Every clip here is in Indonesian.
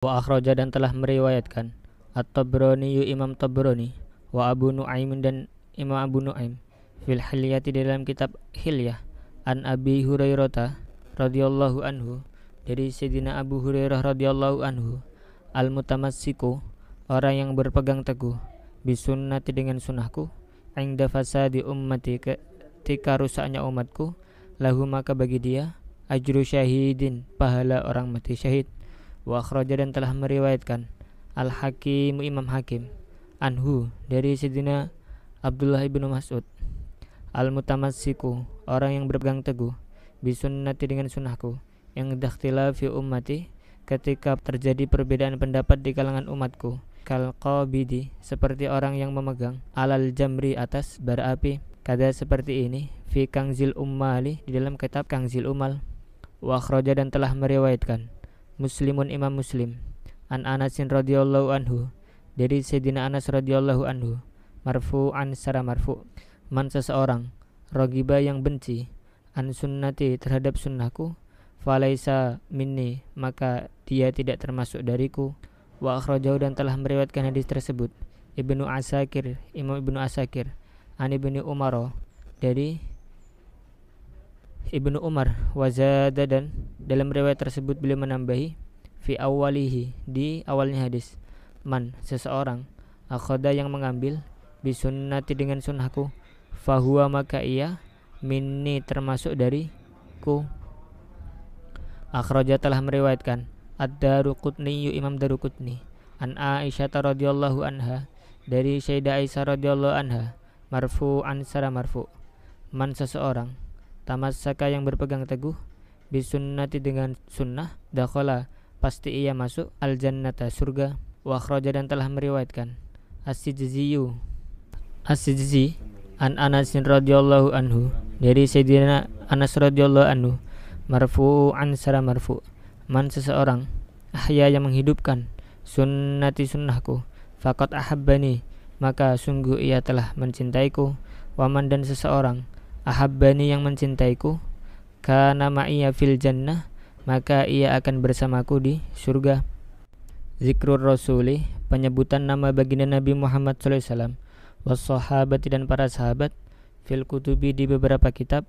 Wa akhraja dan telah meriwayatkan At-Tabrani Imam Tabrani wa Abu Nuaim dan Imam Abu Nuaim fil Hilyati dalam kitab Hilyah an Abi Hurairah radhiyallahu anhu dari Sayyidina Abu Hurairah radhiyallahu anhu al-mutamassiku orang yang berpegang teguh bisunnati dengan sunnahku ingda fasadi ummati ketika rusaknya umatku lahu maka bagi dia ajru syahidin pahala orang mati syahid. Wa akhraja dan telah meriwayatkan Al-Hakim Imam Hakim anhu dari Sayyidina Abdullah ibnu Mas'ud al-mutamassiku orang yang berpegang teguh bisunnati dengan sunnahku yang dakhtilafi ummati ketika terjadi perbedaan pendapat di kalangan umatku kal qabidi seperti orang yang memegang alal jamri atas bara api kada seperti ini fi Kanzil Ummali di dalam kitab Kanzil Ummal. Wa akhraja dan telah meriwayatkan Muslimun Imam Muslim an Anasin radhiyallahu anhu dari Sayyidina Anas radhiyallahu anhu marfu'an secara marfu' man seseorang rogiba yang benci an sunnati terhadap sunnahku falaisa minni maka dia tidak termasuk dariku. Wa akhrajahu dan telah meriwayatkan hadis tersebut Ibnu Asakir Imam Ibnu Asakir an Ibnu Umar dari Ibnu Umar wazada dan dalam riwayat tersebut beliau menambahi fi awalihi di awalnya hadis man seseorang akhada yang mengambil bisunnati dengan sunnahku fahuwa maka ia minni termasuk dariku. Akhraja telah meriwayatkan Ad-Daruqutni Imam Daruqutni an Aisyah radhiyallahu anha dari Sayyidah Aisyah radhiyallahu anha marfu'an secara marfu' man seseorang tamassaka yang berpegang teguh bisunnati dengan sunnah dakhala pasti ia masuk al-jannata surga. Wa akhraja dan telah meriwayatkan As-Sijzi an Anas radhiyallahu anhu dari Sayyidina Anas radhiyallahu anhu marfu'an secara marfu' man seseorang ahya yang menghidupkan sunnati sunnahku faqad ahabbani maka sungguh ia telah mencintaiku. Waman dan seseorang ahabbani yang mencintaiku kana ma'iya fil jannah maka ia akan bersamaku di surga. Zikrur rasuli penyebutan nama baginda Nabi Muhammad SAW wassahabati dan para sahabat fil kutubi di beberapa kitab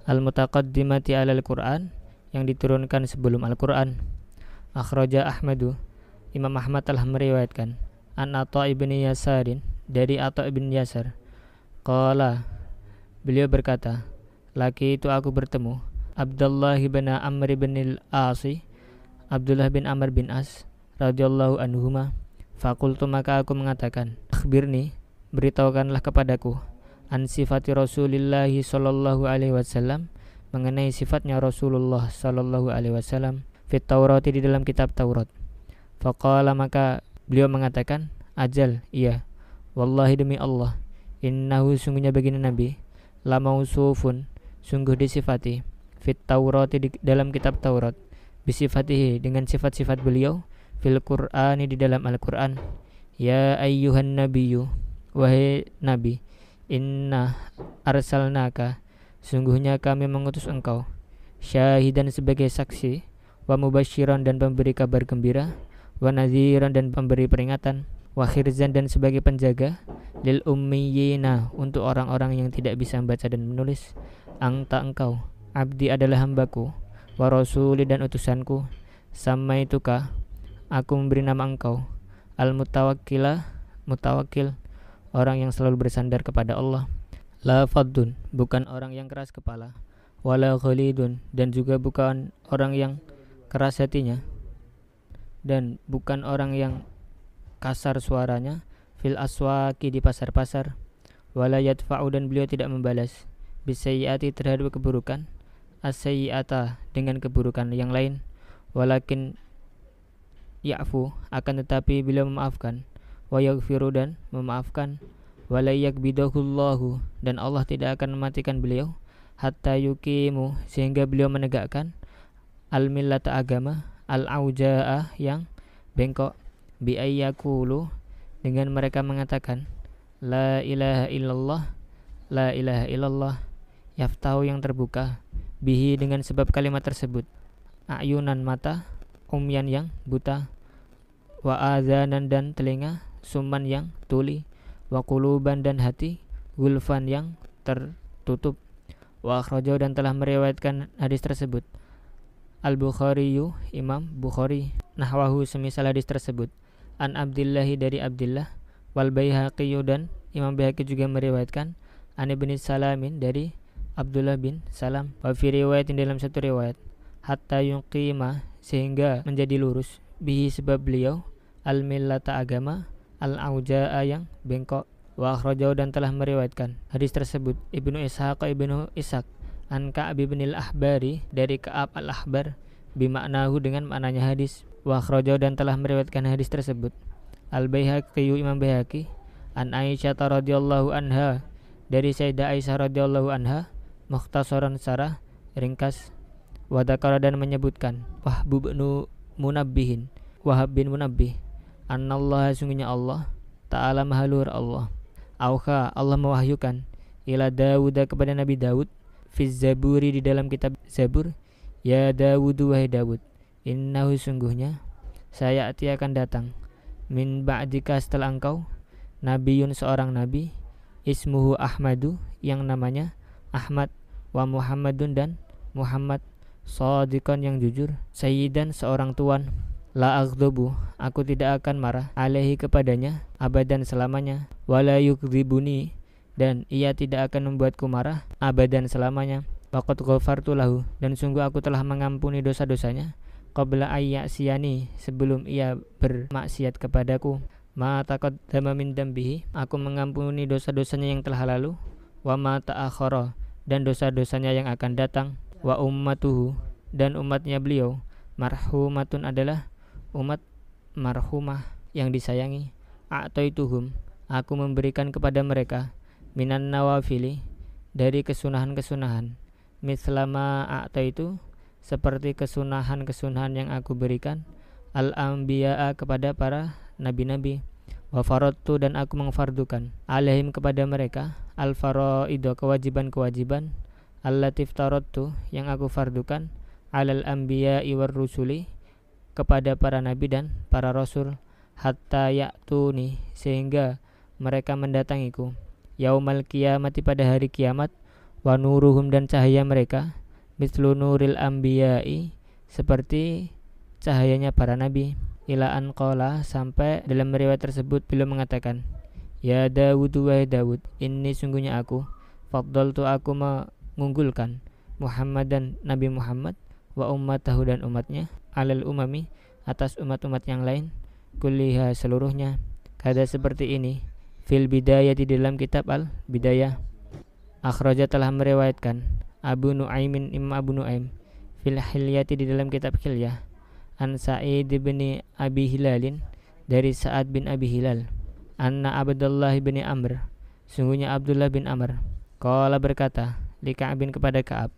al-mutaqaddimati alal Quran yang diturunkan sebelum Al-Quran. Akhraja Ahmadu Imam Ahmad telah meriwayatkan an Atha ibni Yasarin dari Atha ibn Yasar qala beliau berkata laki itu aku bertemu Abdullah bin Amr bin al-Asi Abdullah bin Amr bin As radhiyallahu anhuma fakultu maka aku mengatakan akhbirni beritahukanlah kepadaku an sifati Rasulillahi sallallahu alaihi wasallam mengenai sifatnya Rasulullah sallallahu alaihi wasallam fit Taurat di dalam kitab Taurat. Faqala maka beliau mengatakan ajal iya wallahi demi Allah innahu sungguhnya baginda Nabi la mausufun sungguh disifati fit Taurat di dalam kitab Taurat bisifatihi dengan sifat-sifat beliau fil Qur'ani di dalam Al-Qur'an. Ya ayyuhan nabiyyu wahai nabi inna arsalnaka sungguhnya kami mengutus engkau syahidan sebagai saksi wa mubasyiran dan pemberi kabar gembira wa nadhiran dan pemberi peringatan wa khirzan dan sebagai penjaga lil ummiyina untuk orang-orang yang tidak bisa membaca dan menulis. Anta engkau abdi adalah hambaku wa rasuli dan utusanku samaituka aku memberi nama engkau al-mutawakkila mutawakkil orang yang selalu bersandar kepada Allah. La faddun bukan orang yang keras kepala wala ghalidun dan juga bukan orang yang keras hatinya dan bukan orang yang kasar suaranya fil aswaki di pasar-pasar wala yadfa'u dan beliau tidak membalas bisayyiati terhadap keburukan as-sayyi'ata dengan keburukan yang lain walakin ya'fu akan tetapi beliau memaafkan wa yaghfiru dan memaafkan wala yakbidahullahu dan Allah tidak akan mematikan beliau hatta yuqimu sehingga beliau menegakkan al-millata agama al-auja'ah yang bengkok bi ayyakulu dengan mereka mengatakan la ilaha illallah la ilaha illallah yaftahu yang terbuka bihi dengan sebab kalimat tersebut ayunan mata umyan yang buta wa adzanan dan telinga, summan yang tuli, wa quluban dan hati, gulfan yang tertutup. Wa akhrajahu dan telah meriwayatkan hadis tersebut Al-Bukhariyu, Imam Bukhari, nahwahu semisal hadis tersebut, an Abdillahi dari Abdillah, wal Baihaqi dan Imam Baihaqi juga meriwayatkan an Ibni Salamin dari Abdullah bin Salam, wa fi riwayatin dalam satu riwayat, hatta yuqima sehingga menjadi lurus, bihi sebab beliau, al-millata agama, al-auja'a yang bengkok. Wa akhrajahu dan telah meriwayatkan hadis tersebut Ibnu Ishaq an Ka'ab bin al-Ahbari dari Ka'ab al-Ahbar bimaknahu dengan maknanya hadis. Wa akhrajahu dan telah meriwayatkan hadis tersebut Al-Baihaqi, Imam Baihaqi, an Aisyah radhiyallahu anha dari Sayyidah Aisyah radhiyallahu anha, mukhtasaran secara ringkas. Wa dzakara dan menyebutkan Wahab bin Munabbih, annallaha sungguhnya Allah ta'ala mahalur Allah, auha Allah mewahyukan, ila Dawud kepada Nabi Daud, fi Zaburi di dalam kitab Zabur, ya Dawud wahai Dawud, innahu sungguhnya saya akan datang, min ba'dika setelah engkau, nabiyun seorang nabi, ismuhu Ahmadu yang namanya Ahmad, wa Muhammadun dan Muhammad, shadiqan yang jujur, sayyidan seorang tuan, la aghdabu aku tidak akan marah, alaihi kepadanya, abadan selamanya, wala yukdzibuni dan ia tidak akan membuatku marah, abadan selamanya, waqad ghafartu lahu dan sungguh aku telah mengampuni dosa-dosanya, qabla ayyasiyani sebelum ia bermaksiat kepadaku, ma taqaddama min dambihi aku mengampuni dosa-dosanya yang telah lalu, wa ma ta'akhara dan dosa-dosanya yang akan datang, wa ummatuhu dan umatnya beliau, marhumatun adalah umat marhumah yang disayangi, a'taituhum aku memberikan kepada mereka, minan nawafili dari kesunahan-kesunahan, mislama a'taitu seperti kesunahan-kesunahan yang aku berikan, al-anbiya'a kepada para nabi-nabi, wa faradtu dan aku mengfardukan, alaihim kepada mereka, al-faraidu kewajiban-kewajiban, allati iftaradtu yang aku fardukan, alal anbiya'i war rusuli kepada para nabi dan para rasul, hatta ya'tuni sehingga mereka mendatangiku, yaumal qiyamati pada hari kiamat, wa nuruhum dan cahaya mereka, mislu nuril anbiya'i seperti cahayanya para nabi, ila an qala sampai dalam riwayat tersebut beliau mengatakan, ya Dawud wahai Dawud, ini sungguhnya aku, faddaltu aku mengunggulkan Muhammad dan Nabi Muhammad, wa ummatahu dan umatnya, alal umami atas umat-umat yang lain, kulliha seluruhnya, kada seperti ini, fil bidayah di dalam kitab al-bidayah. Akhraja telah meriwayatkan Abu Nuaimin Imam Abu Nuaim, fil hilyati di dalam kitab hilyah, an Sa'id bin Abi Hilalin dari Sa'ad bin Abi Hilal, anna Abdullah bin Amr sungguhnya Abdullah bin Amr, qala berkata li Ka'bin kepada Ka'ab,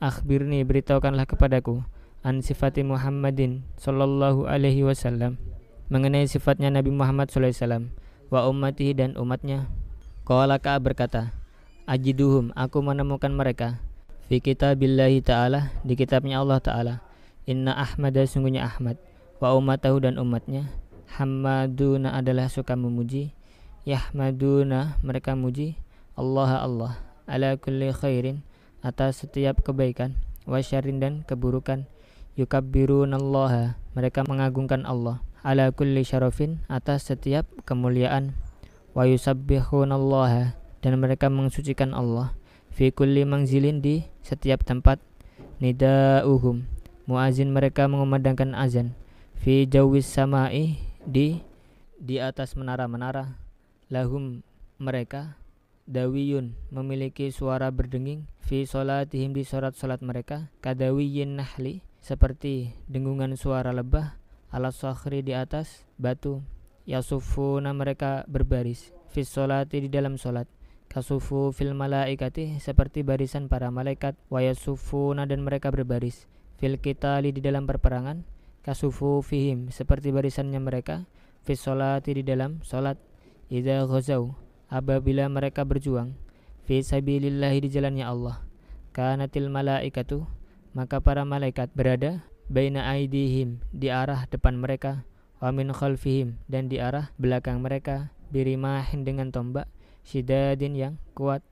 akhbirni beritahukanlah kepadaku, an sifati Muhammadin sallallahu alaihi wasallam mengenai sifatnya Nabi Muhammad sallallahu alaihi wasallam, wa ummatihi dan umatnya. Qala Ka'ab berkata, ajiduhum aku menemukan mereka, fi kitabillahi ta'ala di kitabnya Allah ta'ala, inna Ahmada sungguhnya Ahmad, wa ummatahu dan umatnya, hammaduna adalah suka memuji, yahmaduna mereka muji, Allah Allah, ala kulli khairin atas setiap kebaikan, wa syarrin dan keburukan, yukabbirunallaha mereka mengagungkan Allah, ala kulli syarafin atas setiap kemuliaan, wa yusabbihunallaha dan mereka mensucikan Allah, fi kulli manzilin di setiap tempat, nida'uhum muazin mereka mengumandangkan azan, fi jawis samai di atas menara-menara, lahum mereka, dawiyun memiliki suara berdenging, fi solatihim di solat-solat mereka, kadawiyin nahli seperti dengungan suara lebah, ala sakhri di atas batu, yasufuna mereka berbaris, fi solati di dalam solat, kasufu fil malaikati seperti barisan para malaikat, wa yasufuna dan mereka berbaris, fil qitali di dalam perperangan, kasufu fihim seperti barisannya mereka, fi solati di dalam solat, idza ghazau apabila mereka berjuang, fi sabilillahi di jalannya Allah, kanatil malaikatu maka para malaikat berada, baina aidihim di arah depan mereka, wa min khalfihim, dan di arah belakang mereka, birimahin dengan tombak, syidadin yang kuat,